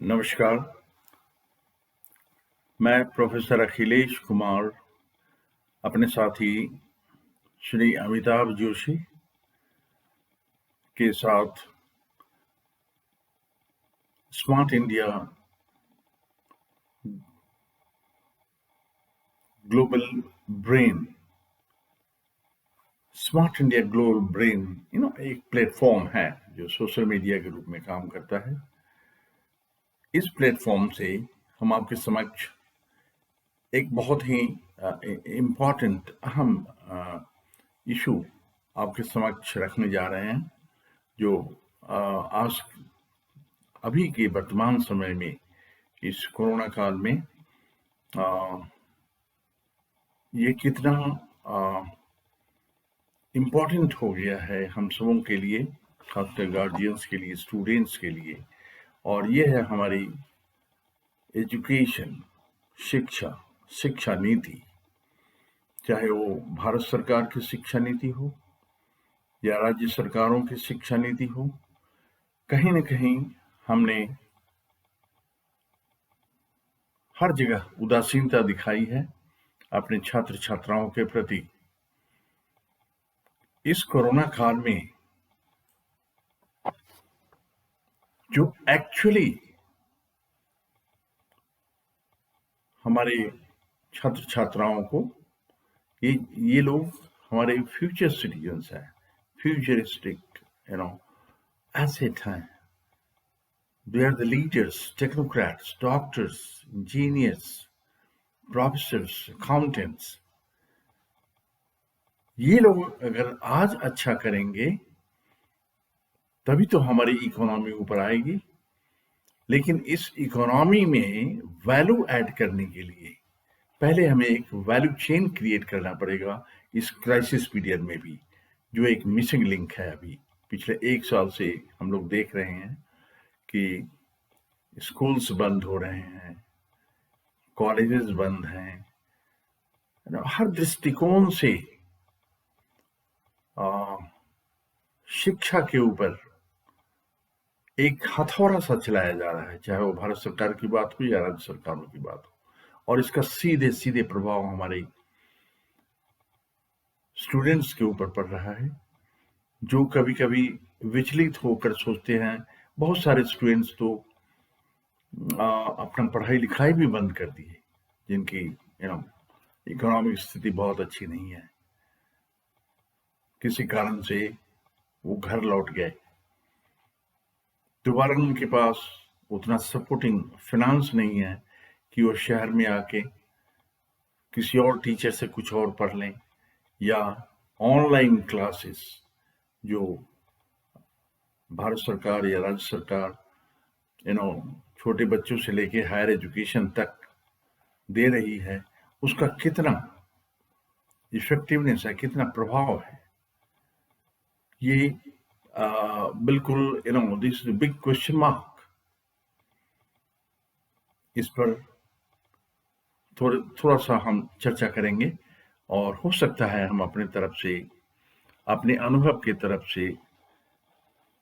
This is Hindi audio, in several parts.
नमस्कार, मैं प्रोफेसर अखिलेश कुमार अपने साथी श्री अमिताभ जोशी के साथ smart India global brain smart India global brain एक प्लेटफॉर्म है जो सोशल मीडिया के रूप में काम करता है। इस प्लेटफॉर्म से हम आपके समक्ष एक बहुत ही इम्पॉर्टेंट अहम इशू आपके समक्ष रखने जा रहे हैं, जो आज अभी के वर्तमान समय में इस कोरोना काल में ये कितना इम्पॉर्टेंट हो गया है हम सबों के लिए, खासकर गार्जियंस के लिए, स्टूडेंट्स के लिए। और ये है हमारी एजुकेशन, शिक्षा नीति, चाहे वो भारत सरकार की शिक्षा नीति हो या राज्य सरकारों की शिक्षा नीति हो। कहीं न कहीं हमने हर जगह उदासीनता दिखाई है अपने छात्र छात्राओं के प्रति। इस कोरोना काल में जो एक्चुअली हमारे छात्र छात्राओं को, ये लोग हमारे फ्यूचर सिटीजन्स हैं, फ्यूचरिस्टिक एसेट हैं। They are the leaders, technocrats, doctors, engineers, professors, accountants. ये लोग अगर आज अच्छा करेंगे तभी तो हमारी इकोनॉमी ऊपर आएगी। लेकिन इस इकोनॉमी में वैल्यू ऐड करने के लिए पहले हमें एक वैल्यू चेन क्रिएट करना पड़ेगा। इस क्राइसिस पीरियड में भी जो एक मिसिंग लिंक है, अभी पिछले 1 साल से हम लोग देख रहे हैं कि स्कूल्स बंद हो रहे हैं, कॉलेजेस बंद हैं। हर दृष्टिकोण से शिक्षा के ऊपर एक हथौड़ा सा चलाया जा रहा है, चाहे वो भारत सरकार की बात हो या राज्य सरकारों की बात हो। और इसका सीधे सीधे प्रभाव हमारे स्टूडेंट्स के ऊपर पड़ रहा है, जो कभी कभी विचलित होकर सोचते हैं। बहुत सारे स्टूडेंट्स तो अपना पढ़ाई लिखाई भी बंद कर दी है, जिनकी इकोनॉमिक स्थिति बहुत अच्छी नहीं है। किसी कारण से वो घर लौट गए, दोबारा उनके पास उतना सपोर्टिंग फाइनेंस नहीं है कि वो शहर में आके किसी और टीचर से कुछ और पढ़ लें, या ऑनलाइन क्लासेस जो भारत सरकार या राज्य सरकार छोटे बच्चों से लेके हायर एजुकेशन तक दे रही है, उसका कितना इफेक्टिवनेस है, कितना प्रभाव है, ये बिल्कुल this is big question mark. इस पर थोड़ा सा हम चर्चा करेंगे, और हो सकता है हम अपने तरफ से, अपने अनुभव की तरफ से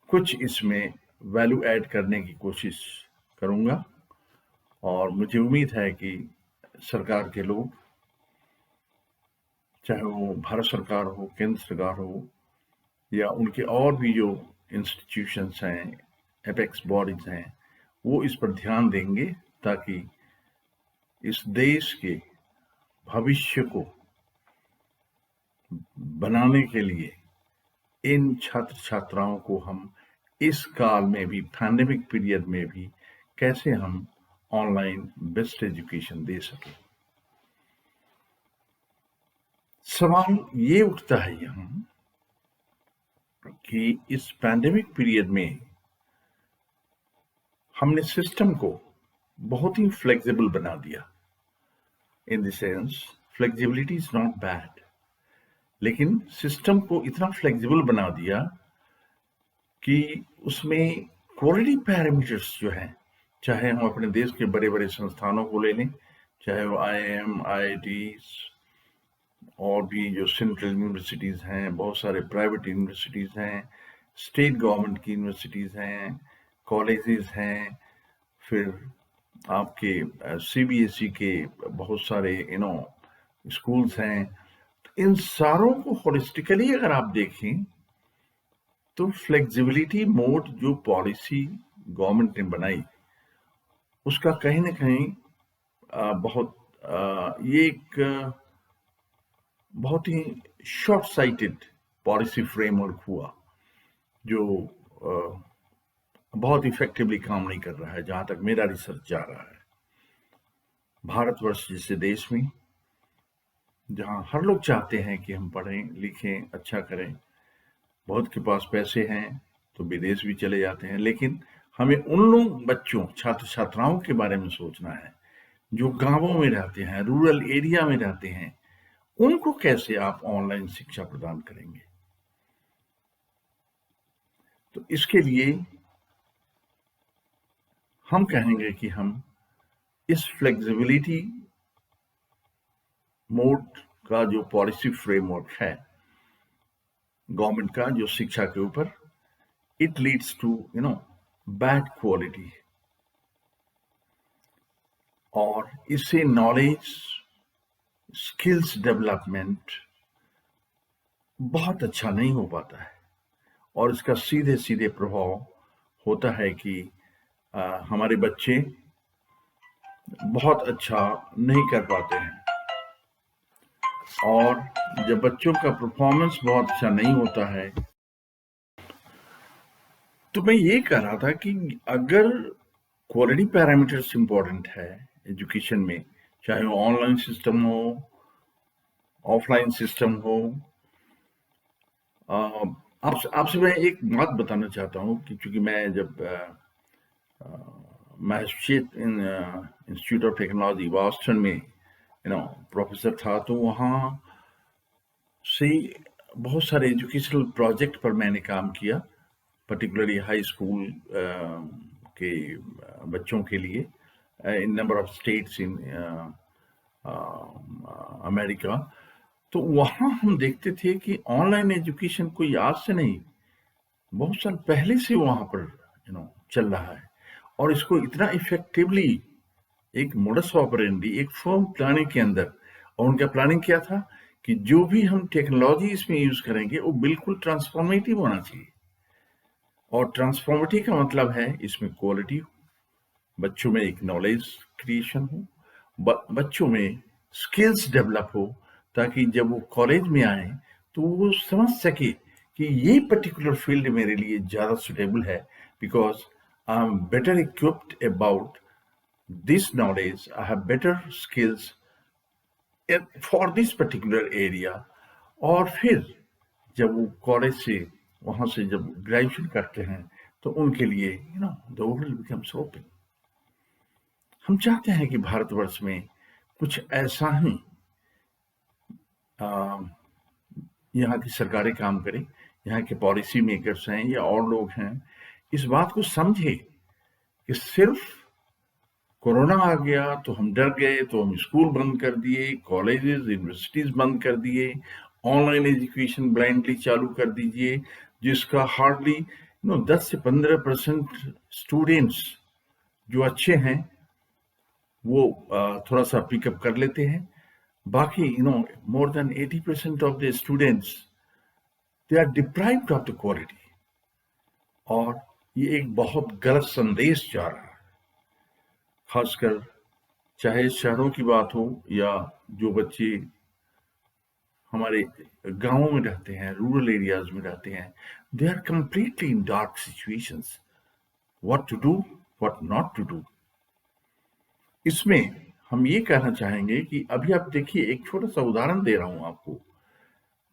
कुछ इसमें वैल्यू ऐड करने की कोशिश करूंगा। और मुझे उम्मीद है कि सरकार के लोग, चाहे वो भारत सरकार हो, केंद्र सरकार हो, या उनके और भी जो इंस्टीट्यूशंस हैं, एपेक्स बॉडीज हैं, वो इस पर ध्यान देंगे, ताकि इस देश के भविष्य को बनाने के लिए इन छात्र छात्राओं को हम इस काल में भी, पैंडेमिक पीरियड में भी, कैसे हम ऑनलाइन बेस्ट एजुकेशन दे सके। सवाल ये उठता है यहाँ कि इस पैंडेमिक पीरियड में हमने सिस्टम को बहुत ही फ्लेक्सिबल बना दिया। In the sense, flexibility is not bad, लेकिन सिस्टम को इतना फ्लेक्सिबल बना दिया कि उसमें क्वालिटी पैरामीटर्स जो हैं, चाहे हम अपने देश के बड़े बड़े संस्थानों को ले लें, चाहे वो IIM, IITs, और भी जो सेंट्रल यूनिवर्सिटीज हैं, बहुत सारे प्राइवेट यूनिवर्सिटीज हैं, स्टेट गवर्नमेंट की यूनिवर्सिटीज हैं, कॉलेजेस हैं, फिर आपके सीबीएसई के बहुत सारे स्कूल्स हैं। इन सारों को होलिस्टिकली अगर आप देखें तो फ्लेक्सिबिलिटी मोड जो पॉलिसी गवर्नमेंट ने बनाई, उसका कहीं ना कहीं बहुत ये एक बहुत ही शॉर्ट साइटेड पॉलिसी फ्रेमवर्क हुआ, जो बहुत इफेक्टिवली काम नहीं कर रहा है जहां तक मेरा रिसर्च जा रहा है। भारतवर्ष जैसे देश में, जहां हर लोग चाहते हैं कि हम पढ़ें लिखें अच्छा करें, बहुत के पास पैसे हैं तो विदेश भी चले जाते हैं, लेकिन हमें उन लोग बच्चों छात्र छात्राओं के बारे में सोचना है जो गांवों में रहते हैं, रूरल एरिया में रहते हैं। उनको कैसे आप ऑनलाइन शिक्षा प्रदान करेंगे? तो इसके लिए हम कहेंगे कि हम इस फ्लेक्सिबिलिटी मोड का जो पॉलिसी फ्रेमवर्क है गवर्नमेंट का, जो शिक्षा के ऊपर, it leads to bad quality, और इससे नॉलेज स्किल्स डेवलपमेंट बहुत अच्छा नहीं हो पाता है, और इसका सीधे सीधे प्रभाव होता है कि हमारे बच्चे बहुत अच्छा नहीं कर पाते हैं, और जब बच्चों का परफॉर्मेंस बहुत अच्छा नहीं होता है, तो मैं ये कह रहा था कि अगर क्वालिटी पैरामीटर्स इंपॉर्टेंट है एजुकेशन में, चाहे वो ऑनलाइन सिस्टम हो, ऑफलाइन सिस्टम हो। आपसे मैं एक बात बताना चाहता हूँ कि चूंकि मैं जब Massachusetts institute of technology Boston में प्रोफेसर था, तो वहाँ से बहुत सारे एजुकेशनल प्रोजेक्ट पर मैंने काम किया, पर्टिकुलरली हाई स्कूल के बच्चों के लिए in number of states in America. तो वहाँ हम देखते थे कि ऑनलाइन एजुकेशन कोई आज से नहीं, बहुत साल पहले से वहाँ पर चल रहा है, और इसको इतना इफेक्टिवली एक मोडस ऑपरेंडी, एक फर्म प्लानिंग के अंदर, और उनका प्लानिंग क्या था कि जो भी हम टेक्नोलॉजी इसमें यूज करेंगे वो बिल्कुल ट्रांसफॉर्मेटिव होना चाहिए, और ट्रांसफॉर्मेटिव का मतलब है इसमें क्वालिटी हो, बच्चों में एक नॉलेज क्रिएशन हो, बच्चों में स्किल्स डेवलप हो, ताकि जब वो कॉलेज में आए तो वो समझ सके कि ये पर्टिकुलर फील्ड मेरे लिए ज़्यादा सुटेबल है, because I am better equipped about this knowledge, I have better skills for this particular area. और फिर जब वो कॉलेज से वहाँ से जब ग्रेजुएशन करते हैं तो उनके लिए द वर्ल्ड बिकम्स ओपन। हम चाहते हैं कि भारतवर्ष में कुछ ऐसा ही यहाँ की सरकारें काम करें, यहाँ के पॉलिसी मेकर्स हैं या और लोग हैं, इस बात को समझे कि सिर्फ कोरोना आ गया तो हम डर गए, तो हम स्कूल बंद कर दिए, कॉलेजेस यूनिवर्सिटीज बंद कर दिए, ऑनलाइन एजुकेशन ब्लाइंडली चालू कर दीजिए, जिसका हार्डली 10 से 15% स्टूडेंट्स जो अच्छे हैं वो थोड़ा सा पिकअप कर लेते हैं, बाकी more than 80% of the students they are deprived of the quality, और ये एक बहुत गलत संदेश जा रहा है, खासकर चाहे शहरों की बात हो या जो बच्चे हमारे गांवों में रहते हैं, रूरल एरियाज में रहते हैं, they are completely in dark situations, what to do what not to do. इसमें हम ये कहना चाहेंगे कि अभी आप देखिए, एक छोटा सा उदाहरण दे रहा हूं आपको,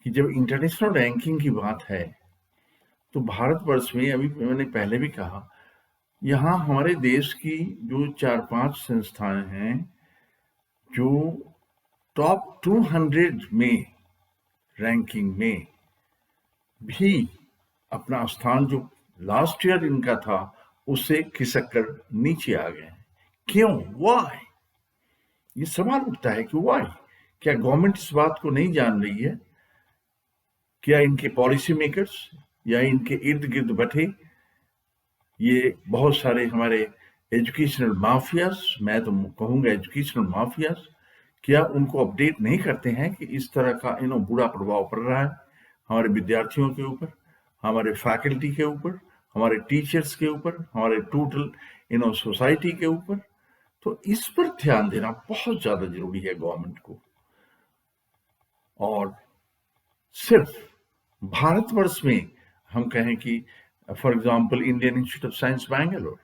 कि जब इंटरनेशनल रैंकिंग की बात है तो भारतवर्ष में, अभी मैंने पहले भी कहा, यहाँ हमारे देश की जो 4-5 संस्थाएं हैं जो टॉप 200 में रैंकिंग में भी अपना स्थान जो लास्ट ईयर इनका था उससे खिसक कर नीचे आ गए। क्यों? वाई? ये सवाल उठता है कि वाई? क्या गवर्नमेंट इस बात को नहीं जान रही है? क्या इनके पॉलिसी मेकर्स या इनके इर्द गिर्द बैठे ये बहुत सारे हमारे एजुकेशनल माफियाज, मैं तो कहूँगा एजुकेशनल माफियाज, क्या उनको अपडेट नहीं करते हैं कि इस तरह का बुरा प्रभाव पड़ रहा है हमारे विद्यार्थियों के ऊपर, हमारे फैकल्टी के ऊपर, हमारे टीचर्स के ऊपर, हमारे टोटल सोसाइटी के ऊपर। तो इस पर ध्यान देना बहुत ज्यादा जरूरी है गवर्नमेंट को। और सिर्फ भारतवर्ष में हम कहें कि for example Indian institute of science Bangalore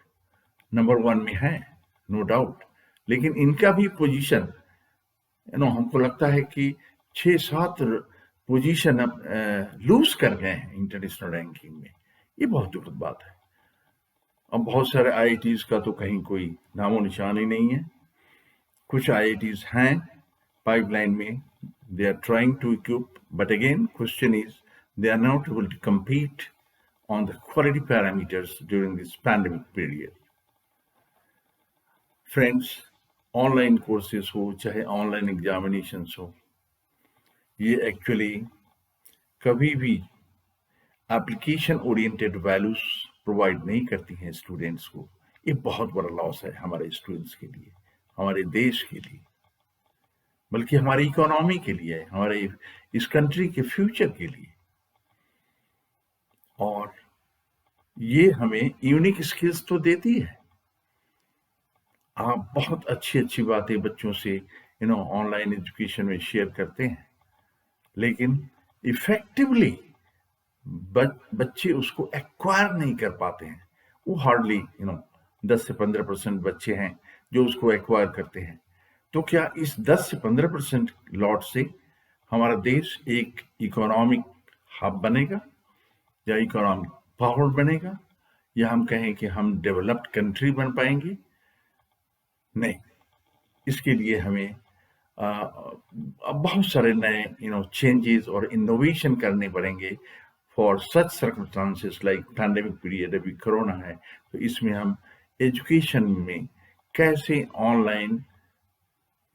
number 1 में है, नो डाउट, लेकिन इनका भी पोजीशन हमको लगता है कि 6-7 पोजीशन अब लूज कर गए हैं इंटरनेशनल रैंकिंग में। ये बहुत दुखद बात है। अब बहुत सारे आईआईटीज का तो कहीं कोई नामो निशान ही नहीं है। कुछ आईआईटीज हैं पाइपलाइन में, they are trying to equip, but again question is they are not able to compete on the quality parameters during this pandemic period. Friends, online courses हो चाहे ऑनलाइन एग्जामिनेशंस हो, ये एक्चुअली कभी भी एप्लीकेशन ओरिएंटेड वैल्यूज प्रोवाइड नहीं करती हैं स्टूडेंट्स को। ये बहुत बड़ा लॉस है हमारे स्टूडेंट्स के लिए, हमारे देश के लिए, बल्कि हमारी इकोनॉमी के लिए, हमारे इस कंट्री के फ्यूचर के लिए। और ये हमें यूनिक स्किल्स तो देती है। आप बहुत अच्छी अच्छी बातें बच्चों से ऑनलाइन एजुकेशन में शेयर करते हैं, लेकिन इफेक्टिवली बच्चे उसको एक्वायर नहीं कर पाते हैं। वो हार्डली 10 से 15% बच्चे हैं जो उसको एक्वायर करते हैं। तो क्या इस 10 से 15% लॉट से हमारा देश एक इकोनॉमिक हब बनेगा या इकोनॉमिक पावर बनेगा, या हम कहें कि हम डेवलप्ड कंट्री बन पाएंगे? नहीं। इसके लिए हमें बहुत सारे नए चेंजेस और इनोवेशन करने पड़ेंगे for such circumstances like pandemic period. अभी कोरोना है, तो इसमें हम एजुकेशन में कैसे ऑनलाइन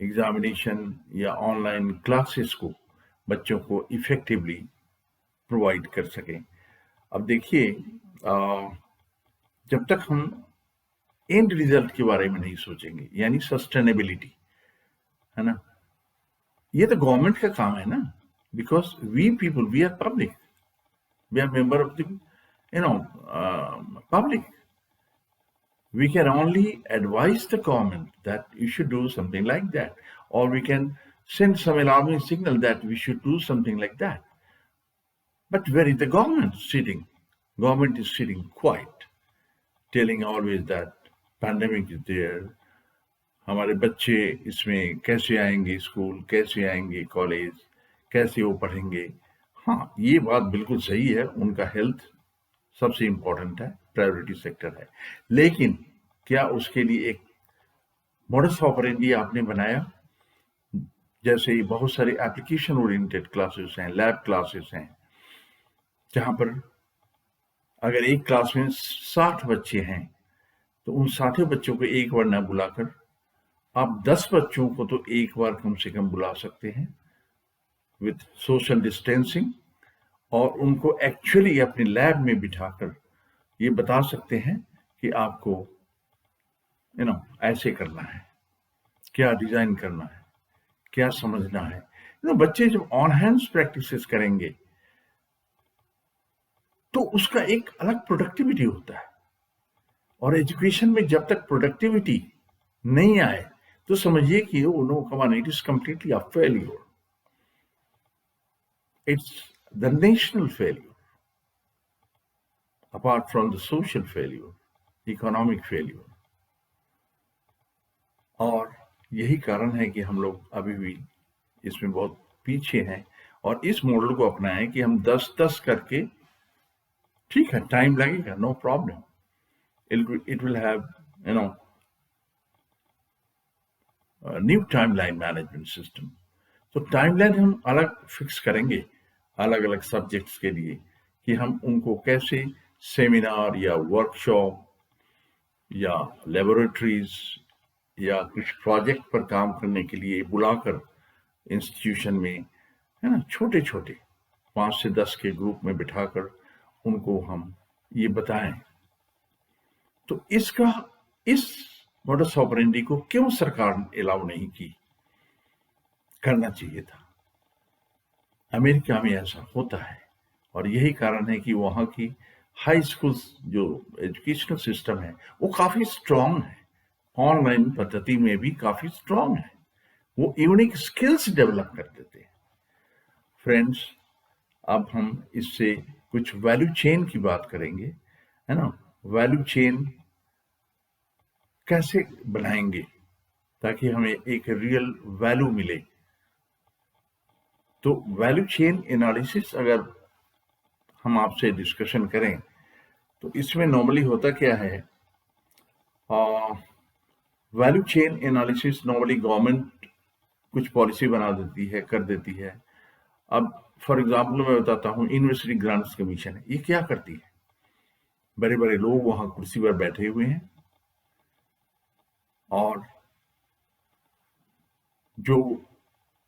एग्जामिनेशन या ऑनलाइन क्लासेस को बच्चों को इफेक्टिवली प्रोवाइड कर सकें। अब देखिए, जब तक हम एंड रिजल्ट के बारे में नहीं सोचेंगे, यानी सस्टेनेबिलिटी, है ना, ये तो गवर्नमेंट का काम है ना, because we people, we are public, we are member of the public. We can only advise the government that you should do something like that, or we can send some alarming signal that we should do something like that. But where is the government sitting? Government is sitting quiet, telling always that pandemic is there. हमारे बच्चे इसमें कैसे आएंगे स्कूल, कैसे आएंगे कॉलेज, कैसे वो पढ़ेंगे। हाँ, ये बात बिल्कुल सही है, उनका हेल्थ सबसे इम्पोर्टेंट है, प्रायोरिटी सेक्टर है, लेकिन क्या उसके लिए एक मॉडस ऑपरेंडी आपने बनाया? जैसे बहुत सारे एप्लीकेशन ओरिएंटेड क्लासेस हैं, लैब क्लासेस हैं, जहां पर अगर एक क्लास में 60 बच्चे हैं तो उन 60 बच्चों को एक बार न बुलाकर आप 10 बच्चों को तो एक बार कम से कम बुला सकते हैं विथ सोशल डिस्टेंसिंग, और उनको एक्चुअली अपने लैब में बिठाकर ये बता सकते हैं कि आपको ऐसे करना है, क्या डिजाइन करना है, क्या समझना है। बच्चे जब ऑन हैंड्स प्रैक्टिसेस करेंगे तो उसका एक अलग प्रोडक्टिविटी होता है। और एजुकेशन में जब तक प्रोडक्टिविटी नहीं आए तो समझिए कि it is completely a failure. It's the national failure, apart from the social failure, economic failure. और यही कारण है कि हम लोग अभी भी इसमें बहुत पीछे हैं, और इस मॉडल को अपनाएं कि हम 10-10 करके, ठीक है टाइम लगेगा, no problem, it will have new timeline management system. तो टाइमलाइन हम अलग फिक्स करेंगे अलग अलग सब्जेक्ट्स के लिए, कि हम उनको कैसे सेमिनार या वर्कशॉप या लेबोरेटरीज या कुछ प्रोजेक्ट पर काम करने के लिए बुलाकर इंस्टीट्यूशन में, है ना, छोटे छोटे 5 से 10 के ग्रुप में बिठाकर उनको हम ये बताएं। तो इसका इस मोडस ऑपरेंडी को क्यों सरकार ने अलाउ नहीं की? करना चाहिए था। अमेरिका में ऐसा होता है और यही कारण है कि वहाँ की हाई स्कूल्स जो एजुकेशनल सिस्टम है वो काफ़ी स्ट्रॉन्ग है, ऑनलाइन पद्धति में भी काफ़ी स्ट्रॉन्ग है। वो यूनिक स्किल्स डेवलप कर देते हैं। फ्रेंड्स, अब हम इससे कुछ वैल्यू चेन की बात करेंगे, है ना। वैल्यू चेन कैसे बनाएंगे ताकि हमें एक रियल वैल्यू मिले? तो वैल्यू चेन एनालिसिस अगर हम आपसे डिस्कशन करें तो इसमें नॉर्मली होता क्या है, value chain analysis normally government कुछ पॉलिसी बना देती है, कर देती है। अब फॉर एग्जाम्पल मैं बताता हूँ, यूनिवर्सिटी ग्रांट्स कमीशन है, ये क्या करती है? बड़े बड़े लोग वहां कुर्सी पर बैठे हुए हैं और जो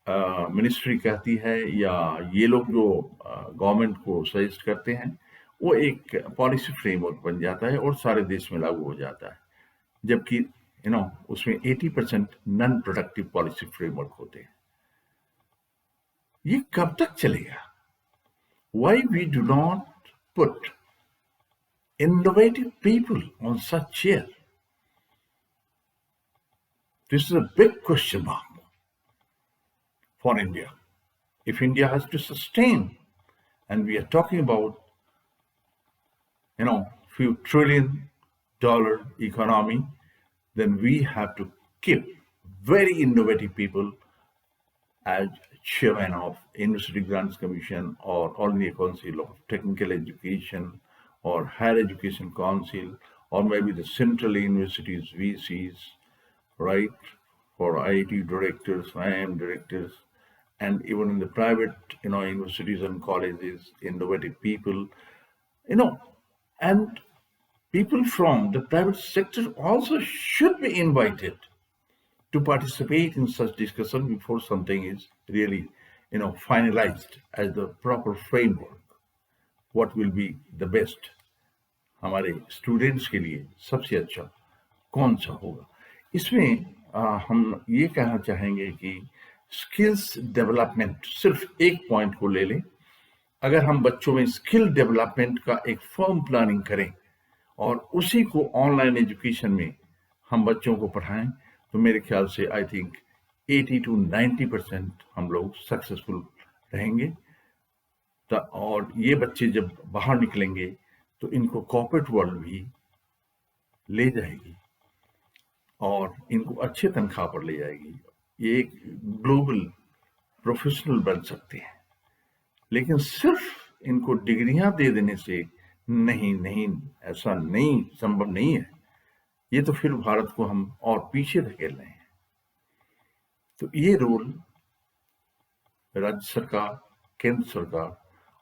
मिनिस्ट्री कहती है या ये लोग जो गवर्नमेंट को सजेस्ट करते हैं वो एक पॉलिसी फ्रेमवर्क बन जाता है और सारे देश में लागू हो जाता है, जबकि उसमें 80% नॉन प्रोडक्टिव पॉलिसी फ्रेमवर्क होते हैं। ये कब तक चलेगा? Why we do not put innovative people on such chair? This is a big question mark for India. If India has to sustain, and we are talking about, few $1 trillion economy, then we have to keep very innovative people as chairman of University Grants Commission or All India Council of Technical Education or Higher Education Council or maybe the Central Universities VCs, right? For IIT directors, IIM directors, and even in the private, universities and colleges, innovative people, and people from the private sector also should be invited to participate in such discussion before something is really, finalized as the proper framework. What will be the best? हमारे स्टूडेंट्स के लिए सबसे अच्छा कौन सा होगा? इसमें हम ये कहना चाहेंगे कि स्किल्स डेवलपमेंट, सिर्फ एक पॉइंट को ले लें, अगर हम बच्चों में स्किल डेवलपमेंट का एक फर्म प्लानिंग करें और उसी को ऑनलाइन एजुकेशन में हम बच्चों को पढ़ाएं तो मेरे ख्याल से आई थिंक 80 to 90% हम लोग सक्सेसफुल रहेंगे। और ये बच्चे जब बाहर निकलेंगे तो इनको कॉर्पोरेट वर्ल्ड भी ले जाएगी और इनको अच्छे तनख्वाह पर ले जाएगी। ये एक ग्लोबल प्रोफेशनल बन सकते हैं। लेकिन सिर्फ इनको डिग्रियां दे देने से नहीं, ऐसा नहीं, संभव नहीं है। ये तो फिर भारत को हम और पीछे धकेल रहे हैं। तो ये रोल राज्य सरकार, केंद्र सरकार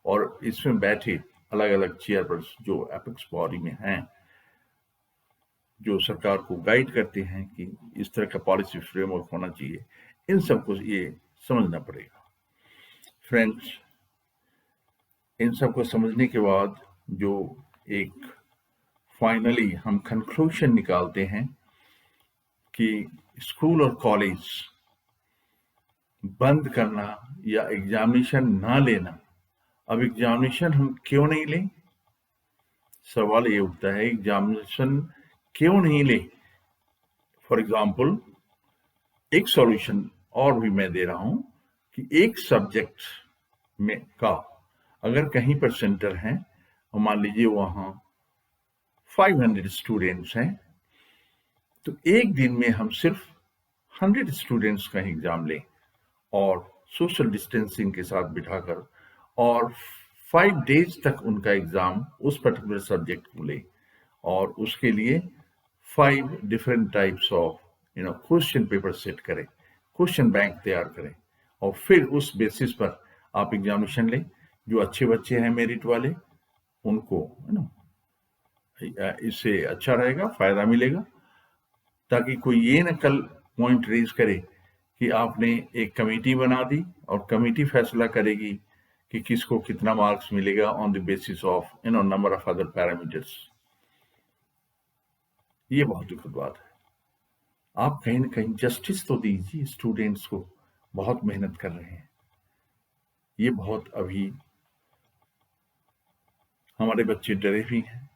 और इसमें बैठे अलग अलग चेयरपर्सन जो एपेक्स बॉडी में हैं, जो सरकार को गाइड करते हैं कि इस तरह का पॉलिसी फ्रेमवर्क होना चाहिए, इन सबको ये समझना पड़ेगा। फ्रेंड्स, इन सबको समझने के बाद जो एक फाइनली हम कंक्लूजन निकालते हैं कि स्कूल और कॉलेज बंद करना या एग्जामिनेशन ना लेना। अब एग्जामिनेशन हम क्यों नहीं लें? सवाल ये उठता है, एग्जामिनेशन क्यों नहीं ले? फॉर एग्जाम्पल, एक सॉल्यूशन और भी मैं दे रहा हूं कि एक सब्जेक्ट में का अगर कहीं पर सेंटर है और मान लीजिए वहां 500 स्टूडेंट्स हैं, तो एक दिन में हम सिर्फ 100 स्टूडेंट्स का एग्जाम लें और सोशल डिस्टेंसिंग के साथ बिठाकर और 5 डेज तक उनका एग्जाम उस पर्टिकुलर सब्जेक्ट को ले और उसके लिए 5 different types of question paper set करें, क्वेश्चन बैंक तैयार करें और फिर उस बेसिस पर आप एग्जामिनेशन लें। जो अच्छे बच्चे हैं मेरिट वाले, उनको इससे अच्छा रहेगा, फायदा मिलेगा, ताकि कोई ये न कल पॉइंट रेज करे कि आपने एक कमेटी बना दी और कमेटी फैसला करेगी कि किसको कितना मार्क्स मिलेगा on the basis of number of other parameters. ये बहुत दुखद बात है। आप कहीं न कहीं जस्टिस तो दीजिए स्टूडेंट्स को, बहुत मेहनत कर रहे हैं। ये बहुत अभी हमारे बच्चे डरे भी हैं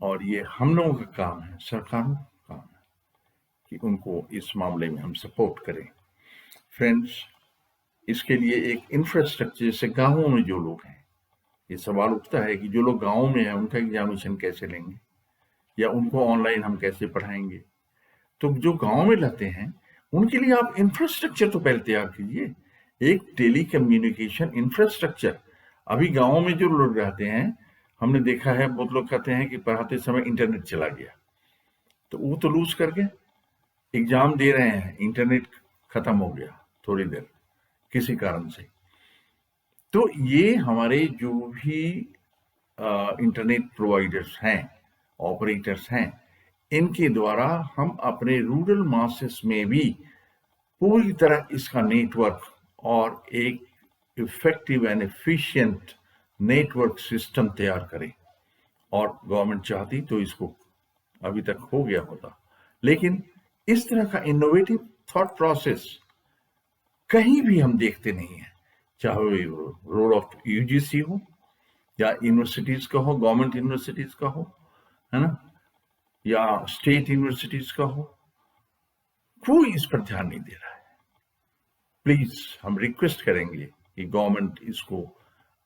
और ये हम लोगों का काम है, सरकारों का काम है कि उनको इस मामले में हम सपोर्ट करें। फ्रेंड्स, इसके लिए एक इंफ्रास्ट्रक्चर, जैसे गाँवों में जो लोग हैं, ये सवाल उठता है कि जो लोग गाँव में हैं उनका एग्जामिनेशन कैसे लेंगे या उनको ऑनलाइन हम कैसे पढ़ाएंगे। तो जो गांव में रहते हैं उनके लिए आप इंफ्रास्ट्रक्चर तो पहले तैयार कीजिए, एक टेली कम्युनिकेशन इंफ्रास्ट्रक्चर। अभी गांव में जो लोग रहते हैं, हमने देखा है बहुत लोग कहते हैं कि पढ़ाते समय इंटरनेट चला गया, तो वो तो लूज कर गए, एग्जाम दे रहे हैं, इंटरनेट खत्म हो गया थोड़ी देर किसी कारण से। तो ये हमारे जो भी इंटरनेट प्रोवाइडर्स हैं, ऑपरेटर्स हैं, इनके द्वारा हम अपने रूरल मासेस में भी पूरी तरह इसका नेटवर्क और एक effective and efficient network system तैयार करें। और गवर्नमेंट चाहती तो इसको अभी तक हो गया होता, लेकिन इस तरह का इनोवेटिव थॉट प्रोसेस कहीं भी हम देखते नहीं है, चाहे रोल ऑफ यूजीसी हो या यूनिवर्सिटीज का हो, गवर्नमेंट यूनिवर्सिटीज का हो, है ना, या स्टेट यूनिवर्सिटीज का हो, कोई इस पर ध्यान नहीं दे रहा है। प्लीज हम रिक्वेस्ट करेंगे कि गवर्नमेंट इसको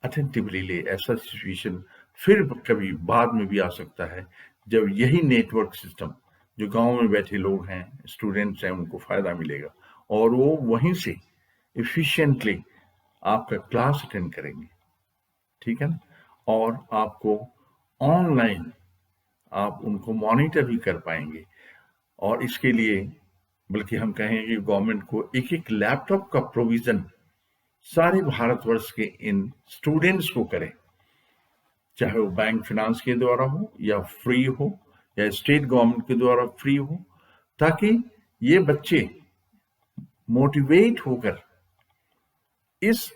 अटेंटिवली ले। ऐसा सिचुएशन फिर कभी बाद में भी आ सकता है जब यही नेटवर्क सिस्टम जो गांव में बैठे लोग हैं, स्टूडेंट्स हैं, उनको फायदा मिलेगा और वो वहीं से एफिशिएंटली आपका क्लास अटेंड करेंगे, ठीक है ना, और आपको ऑनलाइन आप उनको मॉनिटर भी कर पाएंगे। और इसके लिए बल्कि हम कहेंगे गवर्नमेंट को एक एक लैपटॉप का प्रोविजन सारे भारतवर्ष के इन स्टूडेंट्स को करें, चाहे वो बैंक फाइनेंस के द्वारा हो या फ्री हो या स्टेट गवर्नमेंट के द्वारा फ्री हो, ताकि ये बच्चे मोटिवेट होकर इस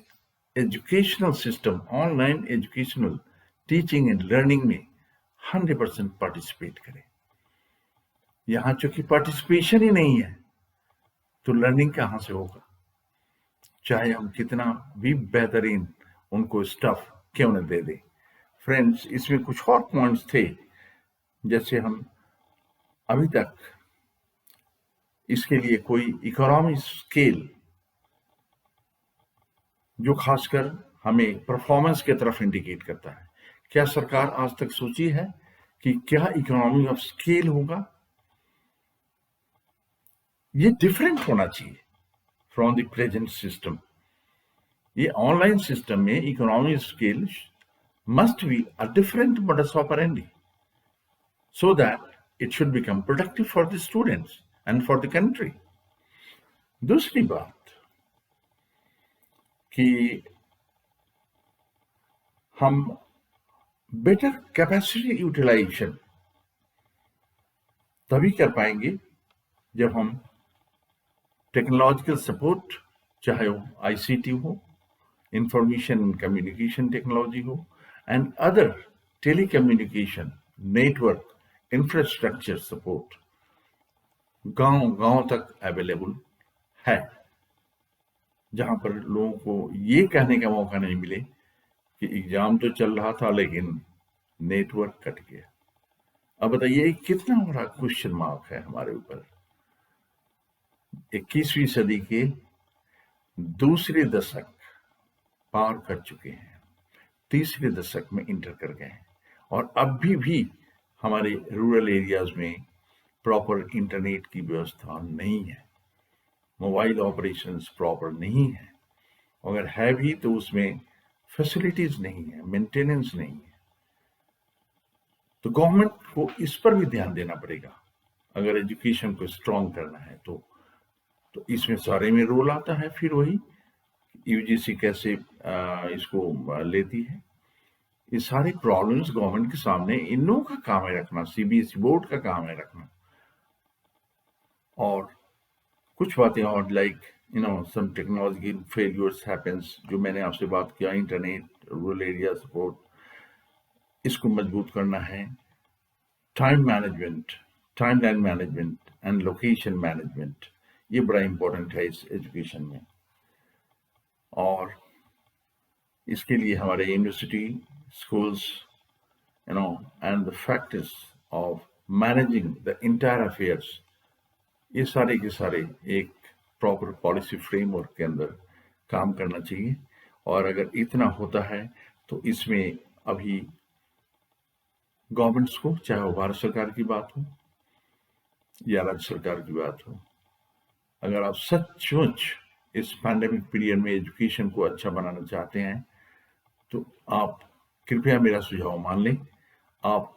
educational system, online educational teaching and learning में 100% पार्टिसिपेट करें। यहां चूंकि पार्टिसिपेशन ही नहीं है तो लर्निंग कहां से होगा, चाहे हम कितना भी बेहतरीन उनको स्टफ क्यों न दे दें। फ्रेंड्स, इसमें कुछ और पॉइंट्स थे, जैसे हम अभी तक इसके लिए कोई इकोनॉमिक स्केल जो खासकर हमें परफॉर्मेंस की तरफ इंडिकेट करता है, क्या सरकार आज तक सोची है कि क्या इकोनॉमी ऑफ स्केल होगा? ये डिफरेंट होना चाहिए फ्रॉम द प्रेजेंट सिस्टम। ये ऑनलाइन सिस्टम में economy scale must be a different modus operandi so that it should become productive for the students and for the country. दूसरी बात कि हम बेटर कैपेसिटी यूटिलाइजेशन तभी कर पाएंगे जब हम टेक्नोलॉजिकल सपोर्ट, चाहे वो आईसीटी हो, इंफॉर्मेशन एंड कम्युनिकेशन टेक्नोलॉजी हो, and other telecommunication network infrastructure support गांव तक अवेलेबल है, जहां पर लोगों को ये कहने का मौका नहीं मिले कि एग्जाम तो चल रहा था लेकिन नेटवर्क कट गया। अब बताइए कितना बड़ा क्वेश्चन मार्क है हमारे ऊपर। 21वीं सदी के दूसरे दशक पार कर चुके हैं, तीसरे दशक में इंटर कर गए हैं और अब भी हमारे रूरल एरियाज में प्रॉपर इंटरनेट की व्यवस्था नहीं है, मोबाइल ऑपरेशंस प्रॉपर नहीं है, अगर है भी तो उसमें फैसिलिटीज नहीं है, मेंटेनेंस नहीं है। तो गवर्नमेंट को इस पर भी ध्यान देना पड़ेगा अगर एजुकेशन को स्ट्रॉन्ग करना है तो इसमें सारे में रोल आता है। फिर वही यूजीसी कैसे इसको लेती है, ये सारे प्रॉब्लम्स गवर्नमेंट के सामने इन लोगों का काम है रखना, सीबीएसई बोर्ड का काम है रखना। और कुछ बातें और like some technological failures happens, जो मैंने आपसे बात किया, इंटरनेट, रूरल एरिया सपोर्ट, इसको मजबूत करना है। Time management, timeline management and location management, ये बड़ा इंपॉर्टेंट है इस एजुकेशन में। और इसके लिए हमारे university, schools, and the factors of managing the entire affairs, ये सारे के सारे एक प्रॉपर पॉलिसी फ्रेमवर्क के अंदर काम करना चाहिए। और अगर इतना होता है तो इसमें अभी गवर्नमेंट्स को, चाहे वो भारत सरकार की बात हो या राज्य सरकार की बात हो, अगर आप सचमुच इस पैंडेमिक पीरियड में एजुकेशन को अच्छा बनाना चाहते हैं तो आप कृपया मेरा सुझाव मान लें। आप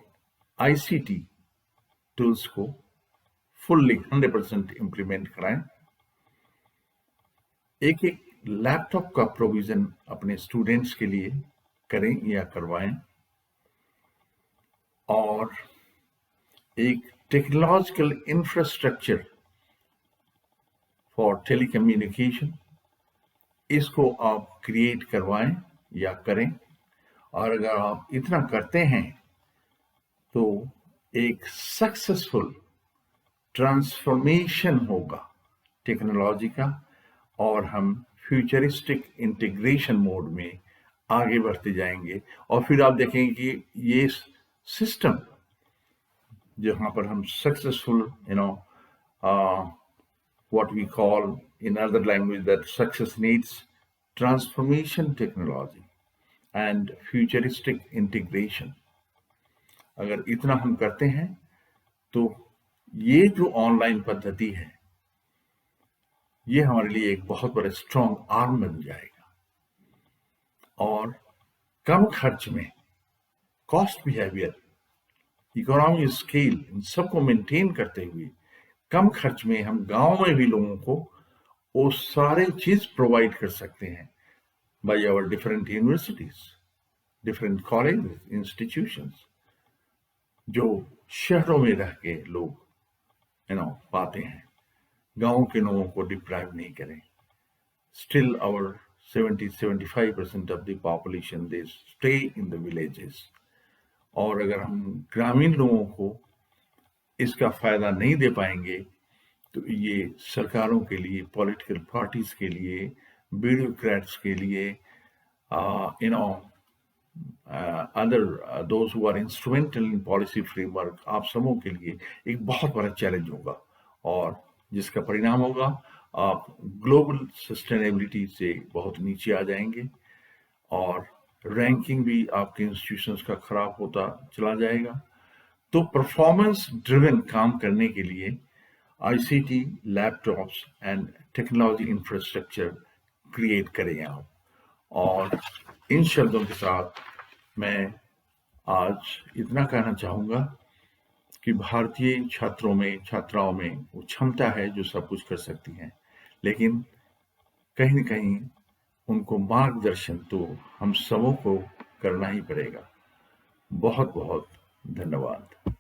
आईसीटी टूल्स को फुल्ली 100% इम्प्लीमेंट कराएं। एक एक लैपटॉप का प्रोविजन अपने स्टूडेंट्स के लिए करें या करवाएं, और एक टेक्नोलॉजिकल इंफ्रास्ट्रक्चर फॉर टेलीकम्युनिकेशन, इसको आप क्रिएट करवाएं या करें। और अगर आप इतना करते हैं तो एक सक्सेसफुल ट्रांसफॉर्मेशन होगा टेक्नोलॉजी का, और हम फ्यूचरिस्टिक इंटीग्रेशन मोड में आगे बढ़ते जाएंगे। और फिर आप देखेंगे कि ये सिस्टम जहाँ पर हम successful, what we call in other language that success needs transformation technology and futuristic integration, अगर इतना हम करते हैं तो ये जो ऑनलाइन पद्धति है ये हमारे लिए एक बहुत बड़ा स्ट्रॉन्ग आर्म बन जाएगा। और कम खर्च में, कॉस्ट बिहेवियर, इकोनॉमी स्केल, इन सबको मेंटेन करते हुए कम खर्च में हम गांव में भी लोगों को वो सारे चीज प्रोवाइड कर सकते हैं by our different universities, different college, institutions, जो शहरों में रह के लोग पाते हैं। गांव के लोगों को डिप्राइव नहीं करें। Still our 70-75% of the population they stay in the villages. और अगर हम ग्रामीण लोगों को इसका फायदा नहीं दे पाएंगे तो ये सरकारों के लिए, पॉलिटिकल पार्टीज के लिए, ब्यूरोक्रेट्स के लिए, other those who are instrumental in policy framework, आप सबों के लिए एक बहुत बड़ा चैलेंज होगा। और जिसका परिणाम होगा आप ग्लोबल सस्टेनेबिलिटी से बहुत नीचे आ जाएंगे, और रैंकिंग भी आपके इंस्टीट्यूशंस का खराब होता चला जाएगा। तो परफॉर्मेंस ड्रिवन काम करने के लिए ICT, laptops and technology infrastructure create करें आप। और इन शब्दों के साथ मैं आज इतना कहना चाहूँगा कि भारतीय छात्रों में, छात्राओं में वो क्षमता है जो सब कुछ कर सकती हैं, लेकिन कहीं न कहीं उनको मार्गदर्शन तो हम सबों को करना ही पड़ेगा। बहुत बहुत धन्यवाद।